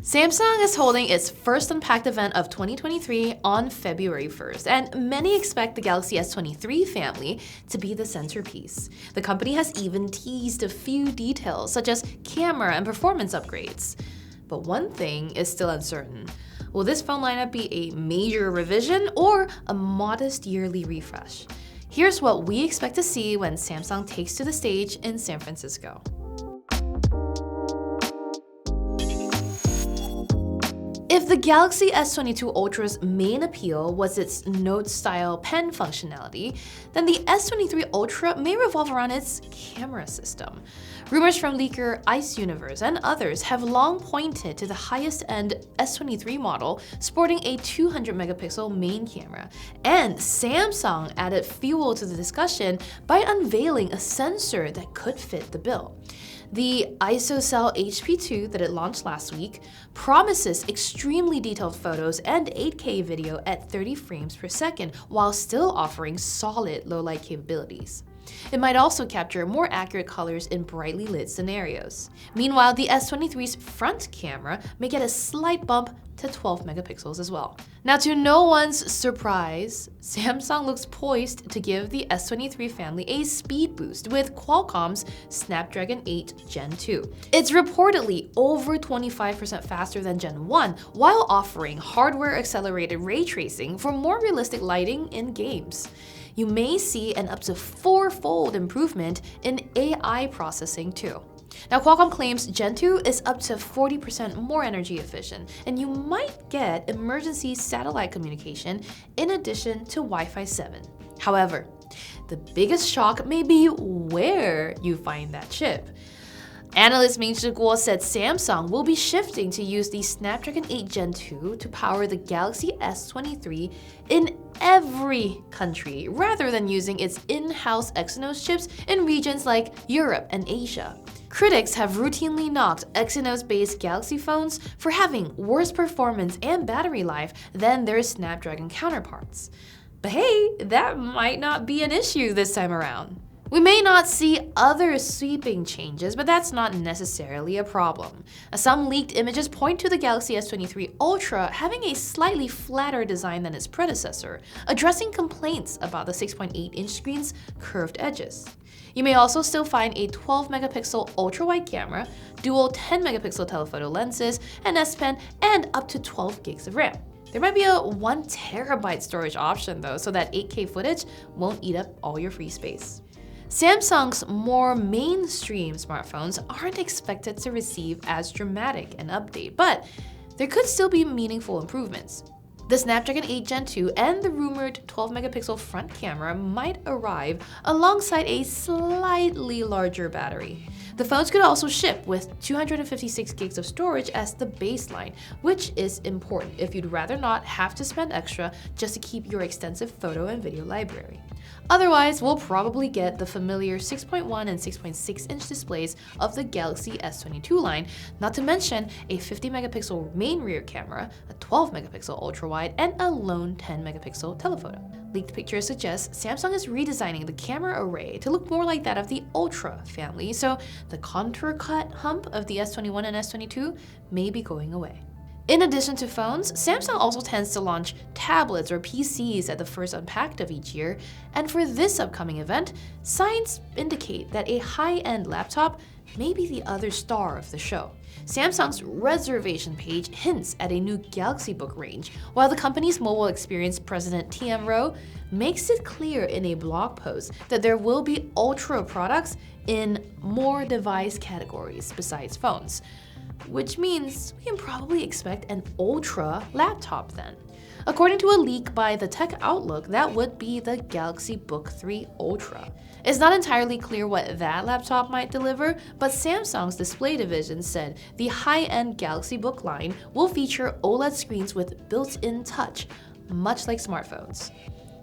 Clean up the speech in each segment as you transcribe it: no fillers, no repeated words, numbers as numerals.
Samsung is holding its first Unpacked event of 2023 on February 1st, and many expect the Galaxy S23 family to be the centerpiece. The company has even teased a few details, such as camera and performance upgrades. But one thing is still uncertain. Will this phone lineup be a major revision or a modest yearly refresh? Here's what we expect to see when Samsung takes to the stage in San Francisco. If the Galaxy S22 Ultra's main appeal was its Note-style pen functionality, then the S23 Ultra may revolve around its camera system. Rumors from leaker Ice Universe and others have long pointed to the highest-end S23 model sporting a 200-megapixel main camera, and Samsung added fuel to the discussion by unveiling a sensor that could fit the bill. The ISOCELL HP2 that it launched last week promises extremely detailed photos and 8K video at 30 frames per second while still offering solid low-light capabilities. It might also capture more accurate colors in brightly lit scenarios. Meanwhile, the S23's front camera may get a slight bump to 12 megapixels as well. Now, to no one's surprise, Samsung looks poised to give the S23 family a speed boost with Qualcomm's Snapdragon 8 Gen 2. It's reportedly over 25% faster than Gen 1, while offering hardware-accelerated ray tracing for more realistic lighting in games. You may see an up to 4-fold improvement in AI processing too. Now, Qualcomm claims Gen 2 is up to 40% more energy efficient, and you might get emergency satellite communication in addition to Wi-Fi 7. However, the biggest shock may be where you find that chip. Analyst Ming-Chi Kuo said Samsung will be shifting to use the Snapdragon 8 Gen 2 to power the Galaxy S23 in every country, rather than using its in-house Exynos chips in regions like Europe and Asia. Critics have routinely knocked Exynos-based Galaxy phones for having worse performance and battery life than their Snapdragon counterparts. But hey, that might not be an issue this time around. We may not see other sweeping changes, but that's not necessarily a problem. Some leaked images point to the Galaxy S23 Ultra having a slightly flatter design than its predecessor, addressing complaints about the 6.8-inch screen's curved edges. You may also still find a 12-megapixel ultra-wide camera, dual 10-megapixel telephoto lenses, an S Pen, and up to 12 gigs of RAM. There might be a 1 terabyte storage option though, so that 8K footage won't eat up all your free space. Samsung's more mainstream smartphones aren't expected to receive as dramatic an update, but there could still be meaningful improvements. The Snapdragon 8 Gen 2 and the rumored 12-megapixel front camera might arrive alongside a slightly larger battery. The phones could also ship with 256 gigs of storage as the baseline, which is important if you'd rather not have to spend extra just to keep your extensive photo and video library. Otherwise, we'll probably get the familiar 6.1 and 6.6-inch displays of the Galaxy S22 line, not to mention a 50-megapixel main rear camera, a 12-megapixel ultra-wide, and a lone 10-megapixel telephoto. Leaked pictures suggest Samsung is redesigning the camera array to look more like that of the Ultra family, so the contour cut hump of the S21 and S22 may be going away. In addition to phones, Samsung also tends to launch tablets or PCs at the first Unpacked of each year, and for this upcoming event, signs indicate that a high-end laptop may be the other star of the show. Samsung's reservation page hints at a new Galaxy Book range, while the company's mobile experience president TM Rowe makes it clear in a blog post that there will be Ultra products in more device categories besides phones. Which means we can probably expect an Ultra laptop then. According to a leak by the Tech Outlook, that would be the Galaxy Book 3 Ultra. It's not entirely clear what that laptop might deliver, but Samsung's display division said the high-end Galaxy Book line will feature OLED screens with built-in touch, much like smartphones.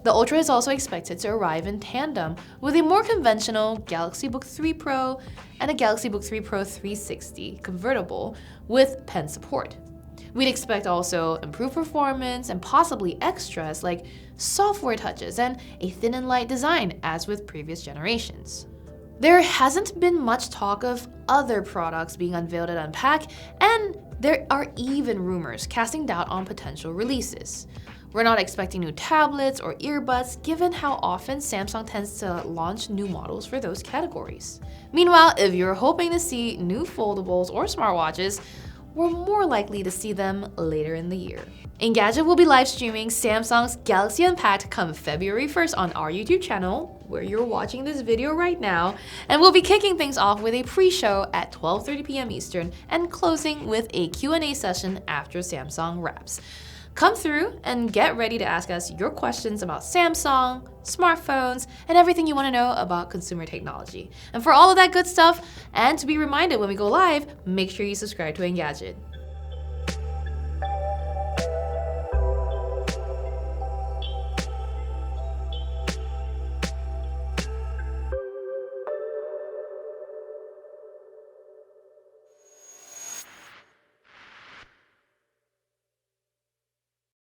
The Ultra is also expected to arrive in tandem with a more conventional Galaxy Book 3 Pro and a Galaxy Book 3 Pro 360 convertible with pen support. We'd expect also improved performance and possibly extras like software touches and a thin and light design as with previous generations. There hasn't been much talk of other products being unveiled at Unpacked, and There are even rumors casting doubt on potential releases. We're not expecting new tablets or earbuds given how often Samsung tends to launch new models for those categories. Meanwhile, if you're hoping to see new foldables or smartwatches, we're more likely to see them later in the year. Engadget will be live streaming Samsung's Galaxy Unpacked come February 1st on our YouTube channel, where you're watching this video right now, and we'll be kicking things off with a pre-show at 12:30 p.m. Eastern and closing with a Q&A session after Samsung wraps. Come through and get ready to ask us your questions about Samsung, smartphones, and everything you want to know about consumer technology. And for all of that good stuff, and to be reminded when we go live, make sure you subscribe to Engadget.